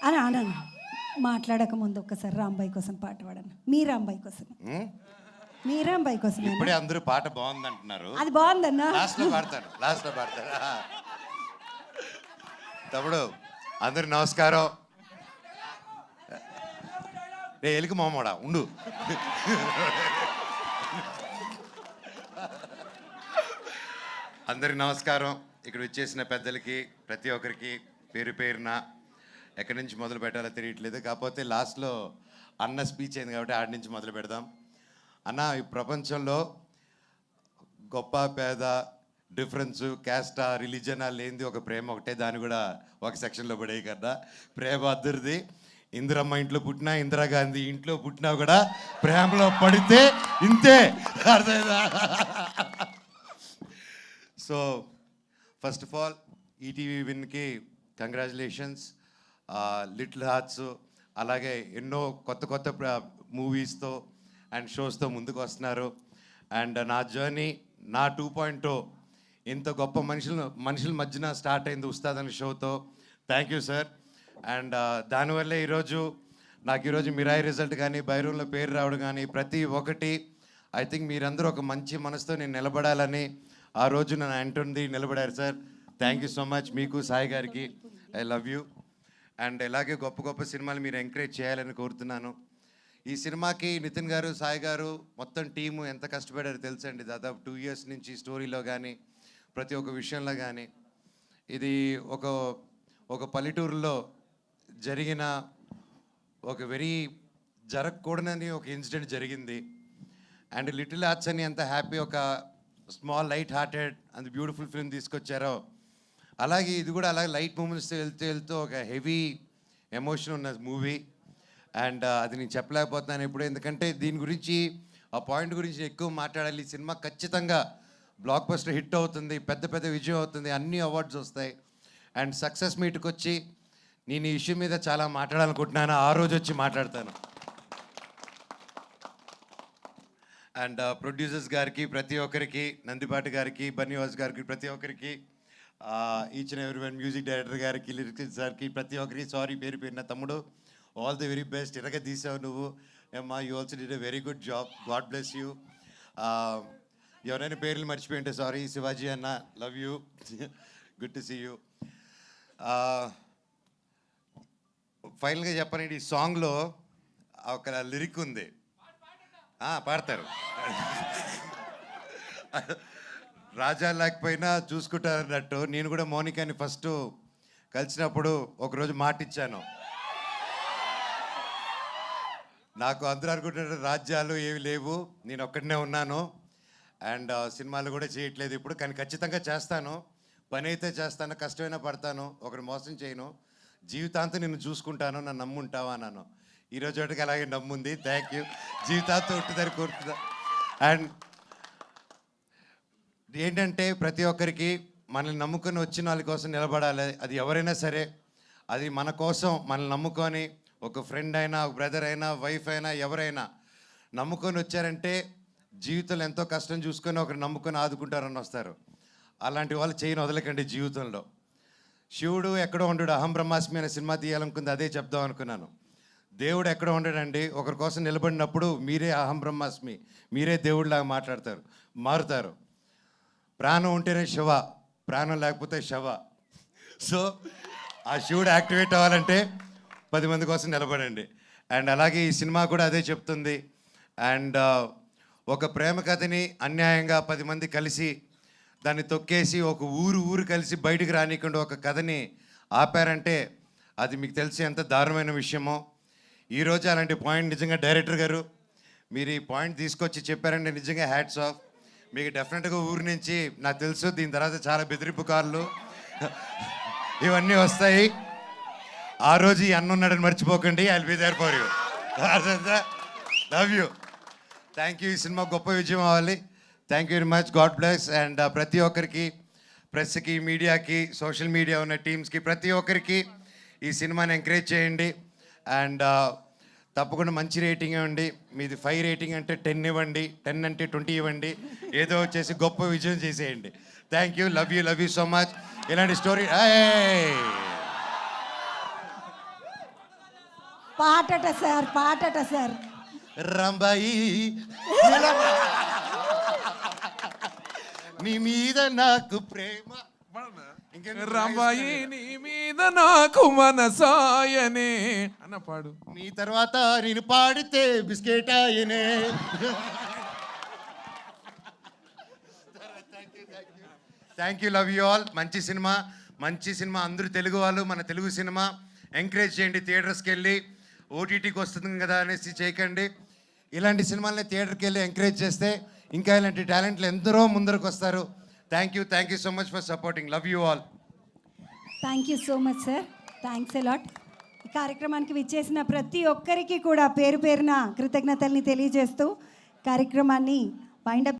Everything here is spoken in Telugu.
అని అనను. మాట్లాడక ముందు ఒక్కసారి రాంబాయి కోసం పాట పాడను. మీ రాంబాయి కోసం, మీ రాంబాయి కోసం. ఇప్పుడే అందరూ పాట బాగుంది అంటున్నారు. అది బాగుందన్నా. లాస్ట్ లో పాడతారు. తమ్ముడు అందరు నమస్కారం. రే ఎలికి మామూడా ఉండు. అందరికి నమస్కారం. ఇక్కడ వచ్చేసిన పెద్దలకి ప్రతి ఒక్కరికి పేరు పేరున ఎక్కడి నుంచి మొదలు పెట్టాలో తెలియట్లేదు. కాకపోతే లాస్ట్లో అన్న స్పీచ్ అయింది కాబట్టి ఆడి నుంచి మొదలు పెడదాం. అన్న, ఈ ప్రపంచంలో గొప్ప పేద డిఫరెన్స్ క్యాస్టా రిలీజనా లేనిది ఒక ప్రేమ ఒకటే. దాన్ని కూడా ఒక సెక్షన్లో పడేయి కదా. ప్రేమ అద్దరిది. ఇందిరమ్మ ఇంట్లో పుట్టినా, ఇందిరాగాంధీ ఇంట్లో పుట్టినా కూడా ప్రేమలో పడితే ఇంతే. అర్థమైందా? So first of all ETV విన్కి కంగ్రాచులేషన్స్. లిటిల్ హార్ట్స్ అలాగే ఎన్నో కొత్త కొత్త మూవీస్తో అండ్ షోస్తో ముందుకు వస్తున్నారు. అండ్ నా జర్నీ, నా 2.0 ఇంత గొప్ప మనుషుల మధ్యన స్టార్ట్ అయింది ఉస్తాద్ అనే షోతో. Thank you sir. అండ్ దానివల్లే ఈరోజు మిరాయి రిజల్ట్ కానీ, బైరూన్లో పేరు రావడం కానీ ప్రతి ఒక్కటి ఐ థింక్ మీరందరూ ఒక మంచి మనసుతో నేను నిలబడాలని ఆ రోజు నన్ను అంటుంది నిలబడారు sir. Thank you so much. మీకు సాయి గారికి ఐ లవ్ యూ. అండ్ ఇలాగే గొప్ప గొప్ప సినిమాలు మీరు ఎంకరేజ్ చేయాలని కోరుతున్నాను. ఈ సినిమాకి నితిన్ గారు, సాయి గారు, మొత్తం టీము ఎంత కష్టపడారో తెలుసండి. దాదాపు 2 years నుంచి స్టోరీలో కానీ ప్రతి ఒక్క విషయంలో కానీ. ఇది ఒక పల్లెటూరులో జరిగిన ఒక జరగకూడదని ఒక ఇన్సిడెంట్ జరిగింది. అండ్ లిటిల్ హార్ట్స్ అని ఎంత హ్యాపీ, ఒక small light hearted and beautiful film తీసుకొచ్చారో, అలాగే ఇది కూడా అలాగే లైట్ మూమెంట్స్తో వెళ్తూ ఒక హెవీ ఎమోషన్ ఉన్న మూవీ. అండ్ అది నేను చెప్పలేకపోతున్నాను ఎప్పుడు, ఎందుకంటే దీని గురించి ఆ పాయింట్ గురించి ఎక్కువ మాట్లాడాలి. ఈ సినిమా ఖచ్చితంగా బ్లాక్ బస్టర్ హిట్ అవుతుంది, పెద్ద విజయం అవుతుంది, అన్ని అవార్డ్స్ వస్తాయి. అండ్ సక్సెస్ మీట్కి వచ్చి నేను ఈ ఇష్యూ మీద చాలా మాట్లాడాలనుకుంటున్నాను. ఆ రోజు వచ్చి మాట్లాడతాను. అండ్ ప్రొడ్యూసర్స్ గారికి, ప్రతి ఒక్కరికి, నందిపాటి గారికి, బన్నీవాస్ గారికి, ప్రతి ఒక్కరికి, each and every one, music director గారికి, లిరిక్స్ గారికి, ప్రతి ఒక్కరికి సారీ పేరు పేరున. తమ్ముడు ఆల్ ది వెరీ బెస్ట్. ఇరగ తీసావు నువ్వు. ఏమ్మా, you also did a very good job. God bless you. ఎవరైనా పేర్లు మర్చిపోయింటే సారీ. శివాజీ అన్న, love you. Good to see you. ఫైనల్గా చెప్పానండి, ఈ సాంగ్లో ఒక లిరిక్ ఉంది. పాడతారు. రాజా లేకపోయినా చూసుకుంటారన్నట్టు నేను కూడా మౌనికాని ఫస్ట్ కలిసినప్పుడు ఒకరోజు మాటిచ్చాను. నాకు అందరూ అనుకుంటున్నారు రాజ్యాలు ఏవి లేవు, నేను ఒక్కడనే ఉన్నాను. అండ్ సినిమాలు కూడా చేయట్లేదు ఇప్పుడు, కానీ ఖచ్చితంగా చేస్తాను. పని అయితే చేస్తాను, కష్టమైనా పడతాను, ఒకరు మోసం చేయను, జీవితాంతం నిన్ను చూసుకుంటాను, నన్ను నమ్ముంటావా అన్నాను. ఈరోజు ఒకటికి అలాగే నమ్ముంది. Thank you. జీవితాంతం ఉంటుందని కోరుతున్నా. అండ్ ఏంటంటే ప్రతి ఒక్కరికి మనల్ని నమ్ముకొని వచ్చిన వాళ్ళ కోసం నిలబడాలి. అది ఎవరైనా సరే, అది మన కోసం మనల్ని నమ్ముకొని, ఒక ఫ్రెండ్ అయినా, ఒక బ్రదర్ అయినా, వైఫ్ అయినా, ఎవరైనా నమ్ముకొని వచ్చారంటే జీవితంలో ఎంతో కష్టం చూసుకొని ఒకరు నమ్ముకొని ఆదుకుంటారని వస్తారు. అలాంటి వాళ్ళు చేయని వదలకండి జీవితంలో. శివుడు ఎక్కడో ఉండడు. అహం బ్రహ్మాస్మి అనే సినిమా తీయాలనుకుంది, అదే చెప్దాం అనుకున్నాను. దేవుడు ఎక్కడో ఉండడండి. ఒకరి కోసం నిలబడినప్పుడు మీరే అహం బ్రహ్మాస్మి, మీరే దేవుడిలాగా మారుతారు. ప్రాణం ఉంటేనే శివ, ప్రాణం లేకపోతే శవ. సో ఆ శివుడు యాక్టివేట్ అవ్వాలంటే 10 మంది కోసం నిలబడండి. అండ్ అలాగే ఈ సినిమా కూడా అదే చెప్తుంది. అండ్ ఒక ప్రేమ కథని అన్యాయంగా 10 మంది కలిసి దాన్ని తొక్కేసి ఒక ఊరు కలిసి బయటికి రానికుండా ఒక కథని ఆపారంటే అది మీకు తెలిసి ఎంత దారుణమైన విషయమో. ఈరోజు అలాంటి పాయింట్ నిజంగా డైరెక్టర్ గారు మీరు ఈ పాయింట్ తీసుకొచ్చి చెప్పారంటే నిజంగా హ్యాట్స్ ఆఫ్. మీకు డెఫినెట్గా ఊరి నుంచి నాకు తెలుసు దీని తర్వాత చాలా బెదిరింపు కార్లు ఇవన్నీ వస్తాయి. ఆ రోజు ఈ అన్న ఉన్నాడని మర్చిపోకండి. I will be there for you. Love you. Thank you. ఈ సినిమా గొప్ప విజయం అవ్వాలి. Thank you very much. God bless. And ప్రతి ఒక్కరికి, ప్రెస్కి, మీడియాకి, సోషల్ మీడియా ఉన్న టీమ్స్కి, ప్రతి ఒక్కరికి ఈ సినిమాని ఎంకరేజ్ చేయండి. అండ్ తప్పకుండా మంచి రేటింగ్ ఇవ్వండి. మీది 5 రేటింగ్ అంటే 10 ఇవ్వండి, 10 అంటే 20 ఇవ్వండి. ఏదో వచ్చేసి గొప్ప విజయం చేసేయండి. Thank you. Love you so much. ఇలాంటి స్టోరీ పాటట సార్, పాటట సార్. రంబాయి నీ మీద నాకు ప్రేమ. రంబాయి నీ మీద నాకు మనసాయనే అన్న పాడు. నీ తర్వాత నేను పాడితే బిస్కెట్ ఆయనే. Thank you, love you all. మంచి సినిమా, మంచి సినిమా. అందరూ తెలుగు వాళ్ళు, మన తెలుగు సినిమా ఎంకరేజ్ చేయండి. థియేటర్స్కి వెళ్ళి ఓటీటీకి వస్తుంది కదా అనేసి చేయకండి. ఇలాంటి సినిమాలని థియేటర్కి వెళ్ళి ఎంకరేజ్ చేస్తే ఇంకా ఇలాంటి టాలెంట్లు ఎందరో ముందరకు వస్తారు. Thank you so much for supporting. Love you all. Thank you so much sir. Thanks a lot. ఈ కార్యక్రమానికి విచ్చేసిన ప్రతి ఒక్కరికి కూడా పేరు పేరున కృతజ్ఞతల్ని తెలియజేస్తూ కార్యక్రమాన్ని వైండప్